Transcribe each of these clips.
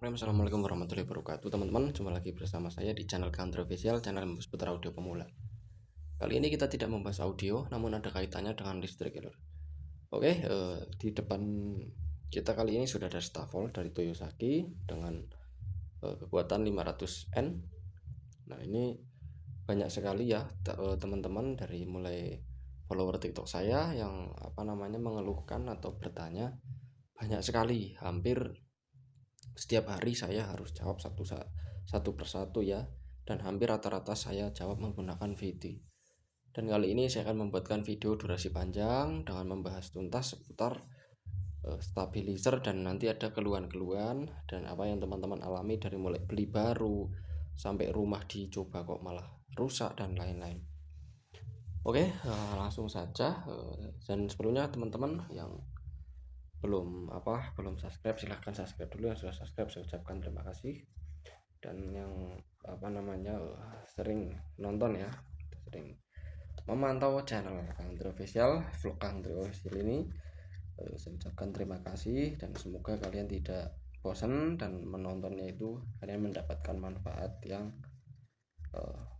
Assalamualaikum warahmatullahi wabarakatuh teman-teman. Jumpa lagi bersama saya di channel Kontroversial, channel seputar audio pemula. Kali ini kita tidak membahas audio, namun ada kaitannya dengan listrik ya lor. Oke, di depan kita kali ini sudah ada Stavol dari Toyosaki dengan kekuatan 500N. Nah ini banyak sekali ya teman-teman dari mulai follower TikTok saya yang mengeluhkan atau bertanya banyak sekali, hampir setiap hari saya harus jawab satu persatu ya, dan hampir rata-rata saya jawab menggunakan VT. Dan kali ini saya akan membuatkan video durasi panjang dengan membahas tuntas seputar stabilizer, dan nanti ada keluhan-keluhan dan apa yang teman-teman alami dari mulai beli baru sampai rumah dicoba kok malah rusak dan lain-lain. Oke, langsung saja. Dan sebelumnya teman-teman yang belum subscribe, silahkan subscribe dulu. Yang sudah subscribe saya ucapkan terima kasih, dan yang sering nonton ya, sering memantau channel Kontroversial, vlog Kontroversial ini, saya ucapkan terima kasih, dan semoga kalian tidak bosan dan menontonnya itu kalian mendapatkan manfaat yang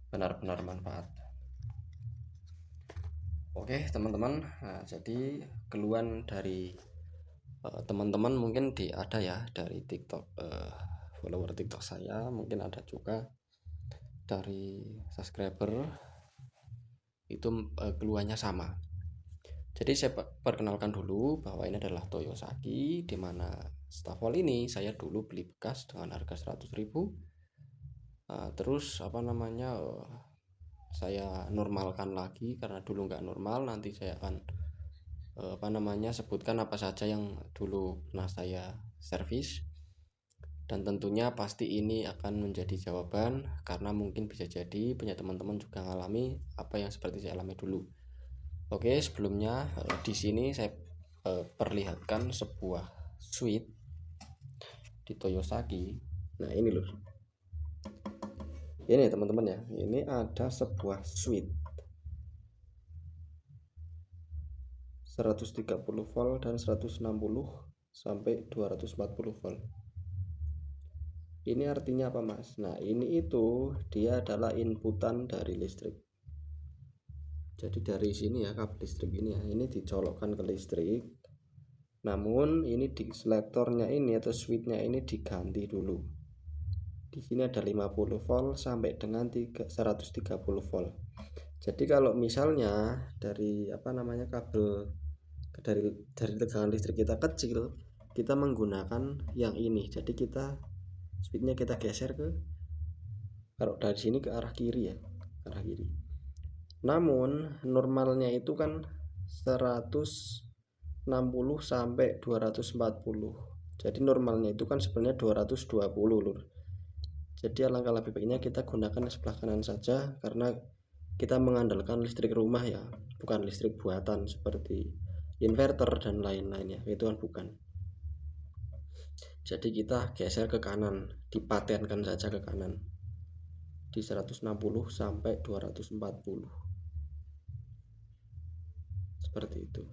benar-benar manfaat. Oke teman-teman, jadi keluhan dari teman-teman mungkin ada ya dari TikTok, follower TikTok saya, mungkin ada juga dari subscriber, itu keluhannya sama. Jadi saya perkenalkan dulu bahwa ini adalah Toyosaki, dimana Stavol ini saya dulu beli bekas dengan harga 100.000. Terus saya normalkan lagi karena dulu nggak normal. Nanti saya akan sebutkan apa saja yang dulu pernah saya servis, dan tentunya pasti ini akan menjadi jawaban karena mungkin bisa jadi punya teman-teman juga mengalami apa yang seperti saya alami dulu. Oke, sebelumnya di sini saya perlihatkan sebuah switch di Toyosaki. Nah ini loh, ini teman-teman ya, ini ada sebuah switch 130 volt dan 160 sampai 240 volt. Ini artinya apa mas? Nah ini itu dia adalah inputan dari listrik. Jadi dari sini ya, kabel listrik ini ya, ini dicolokkan ke listrik. Namun ini di selektornya ini atau switchnya ini diganti dulu. Di sini ada 50 volt sampai dengan 130 volt. Jadi kalau misalnya dari kabel dari tegangan listrik kita kecil, kita menggunakan yang ini. Jadi kita switchnya kita geser kalau dari sini ke arah kiri ya, ke arah kiri. Namun normalnya itu kan 160 sampai 240. Jadi normalnya itu kan sebenarnya 220 lur. Jadi alangkah lebih baiknya kita gunakan sebelah kanan saja, karena kita mengandalkan listrik rumah ya, bukan listrik buatan seperti inverter dan lain-lainnya, itu kan bukan. Jadi kita geser ke kanan, dipatenkan saja ke kanan di 160 sampai 240 seperti itu.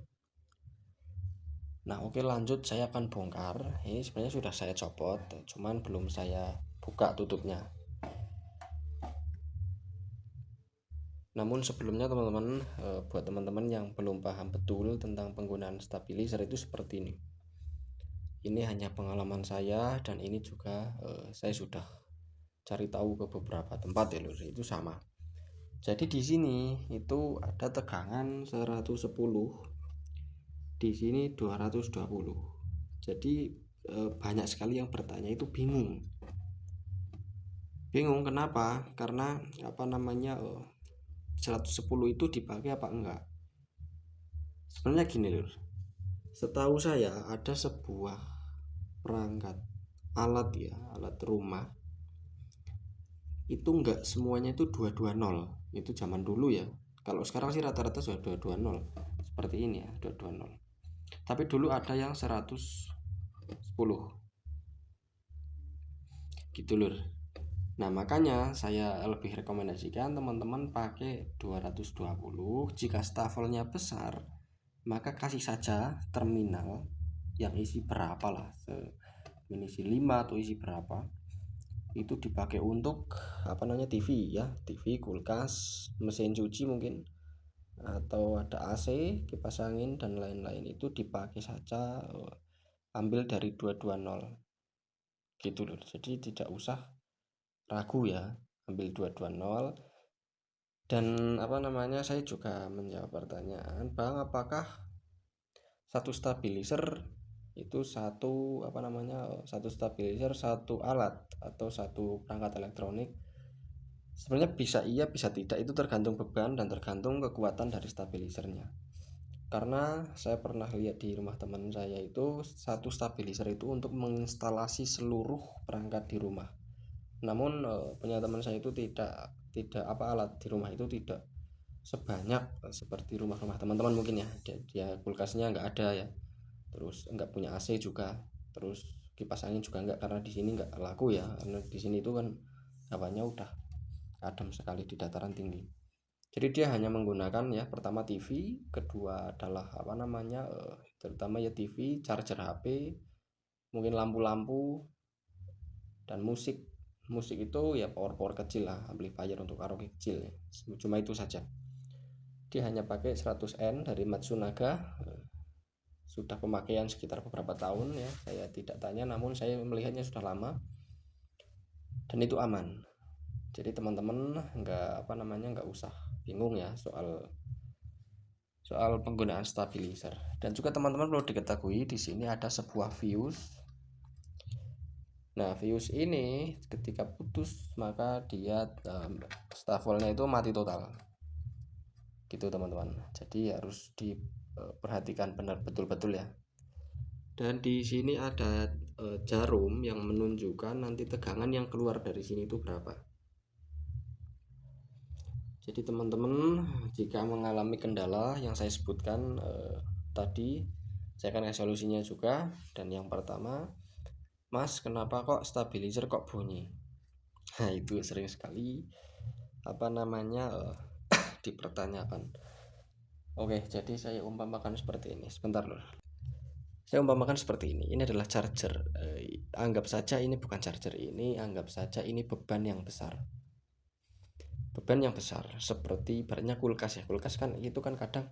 Nah oke, lanjut, saya akan bongkar. Ini sebenarnya sudah saya copot, cuman belum saya buka tutupnya. Namun sebelumnya teman-teman, buat teman-teman yang belum paham betul tentang penggunaan stabilizer itu seperti ini. Ini hanya pengalaman saya, dan ini juga saya sudah cari tahu ke beberapa tempat ya lur, itu sama. Jadi di sini itu ada tegangan 110, di sini 220. Jadi banyak sekali yang bertanya itu bingung kenapa? Karena 110 itu dipakai apa enggak. Sebenarnya gini lur, setahu saya ada sebuah perangkat alat rumah itu enggak semuanya itu 220. Itu zaman dulu ya. Kalau sekarang sih rata-rata sudah 220 seperti ini ya, 220. Tapi dulu ada yang 110 gitu lur. Nah makanya saya lebih rekomendasikan teman-teman pakai 220. Jika stafelnya besar, maka kasih saja terminal yang isi berapa lah, isi 5 atau isi berapa, itu dipakai untuk TV ya, TV, kulkas, mesin cuci mungkin, atau ada AC, kipas angin dan lain-lain, itu dipakai saja, ambil dari 220 gitu loh. Jadi tidak usah ragu ya, ambil 220. Dan saya juga menjawab pertanyaan, Bang, apakah satu stabilizer itu satu stabilizer satu alat atau satu perangkat elektronik? Sebenarnya bisa iya bisa tidak, itu tergantung beban dan tergantung kekuatan dari stabilizernya. Karena saya pernah lihat di rumah teman saya itu, satu stabilizer itu untuk menginstalasi seluruh perangkat di rumah. Namun punya teman saya itu tidak alat di rumah itu tidak sebanyak seperti rumah-rumah teman-teman mungkin ya. Dia kulkasnya nggak ada ya, terus nggak punya AC juga, terus kipas angin juga nggak, karena di sini nggak laku ya, karena di sini itu kan hawanya udah adem sekali di dataran tinggi. Jadi dia hanya menggunakan ya, pertama TV, kedua adalah terutama ya TV, charger HP, mungkin lampu-lampu, dan musik itu ya power kecil lah, amplifier untuk karaoke kecil ya. Cuma itu saja. Dia hanya pakai 100N dari Matsunaga, sudah pemakaian sekitar beberapa tahun ya, saya tidak tanya, namun saya melihatnya sudah lama dan itu aman. Jadi teman-teman nggak usah bingung ya soal penggunaan stabilizer. Dan juga teman-teman perlu diketahui di sini ada sebuah fuse. Nah, fuse ini ketika putus maka dia stafolnya itu mati total. Gitu teman-teman. Jadi harus diperhatikan betul-betul ya. Dan di sini ada jarum yang menunjukkan nanti tegangan yang keluar dari sini itu berapa. Jadi teman-teman jika mengalami kendala yang saya sebutkan tadi, saya akan kasih solusinya juga. Dan yang pertama, Mas, kenapa kok stabilizer kok bunyi? Nah, itu sering sekali dipertanyakan. Oke, jadi saya umpamakan seperti ini. Sebentar loh. Saya umpamakan seperti ini. Ini adalah charger. Anggap saja ini bukan charger, ini anggap saja ini beban yang besar. Beban yang besar seperti ibaratnya kulkas ya. Kulkas kan itu kan kadang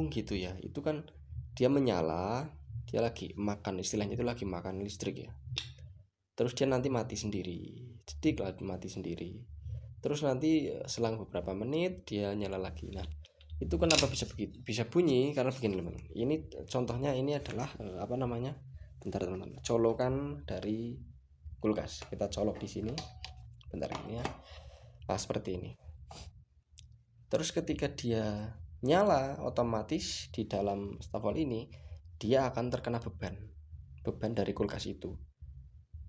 gitu ya. Itu kan dia menyala, dia lagi makan, istilahnya itu lagi makan listrik ya. Terus dia nanti mati sendiri. Cedik lagi mati sendiri. Terus nanti selang beberapa menit dia nyala lagi. Nah, itu kenapa bisa bunyi? Karena begini teman. Ini contohnya, ini adalah bentar teman-teman. Colokan dari kulkas. Kita colok di sini. Bentar ini ya. Nah, seperti ini. Terus ketika dia nyala, otomatis di dalam stafel ini dia akan terkena beban dari kulkas itu.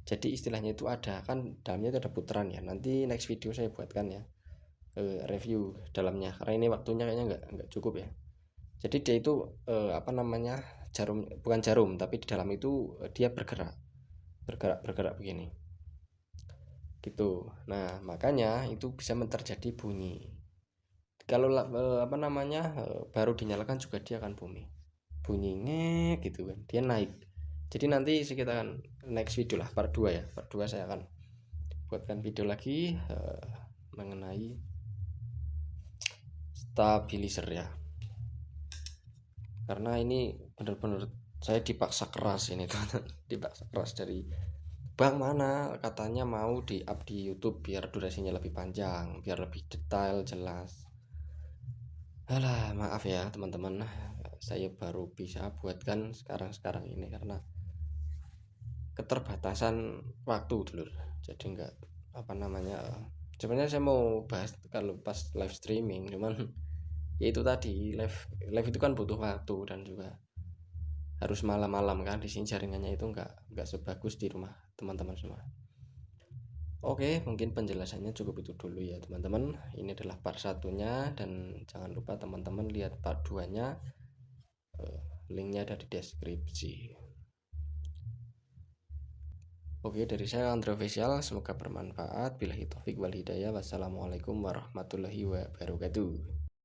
Jadi istilahnya itu ada, kan dalamnya itu ada putaran ya. Nanti next video saya buatkan ya review dalamnya, karena ini waktunya kayaknya nggak cukup ya. Jadi dia itu jarum, bukan jarum, tapi di dalam itu dia bergerak begini gitu. Nah, makanya itu bisa terjadi bunyi. Kalau baru dinyalakan juga dia akan bunyi ngek gitu kan, dia naik. Jadi nanti sekitar next video lah, part 2 ya. Part 2 saya akan buatkan video lagi mengenai stabilizer ya. Karena ini benar-benar saya dipaksa keras ini teman-teman. Dipaksa keras dari Bang, mana katanya mau di-up di YouTube biar durasinya lebih panjang, biar lebih detail, jelas. Alah, maaf ya teman-teman, saya baru bisa buatkan sekarang ini karena keterbatasan waktu dulu. Jadi enggak sebenarnya saya mau bahas kalau pas live streaming, cuman ya itu tadi, live itu kan butuh waktu dan juga harus malam-malam kan, di sini jaringannya itu enggak sebagus di rumah teman-teman semua. Oke, mungkin penjelasannya cukup itu dulu ya teman-teman. Ini adalah part 1-nya, dan jangan lupa teman-teman lihat part 2-nya. Linknya ada di deskripsi. Oke, dari saya Andre Official, semoga bermanfaat. Billahi taufik wal hidayah. Wassalamualaikum warahmatullahi wabarakatuh.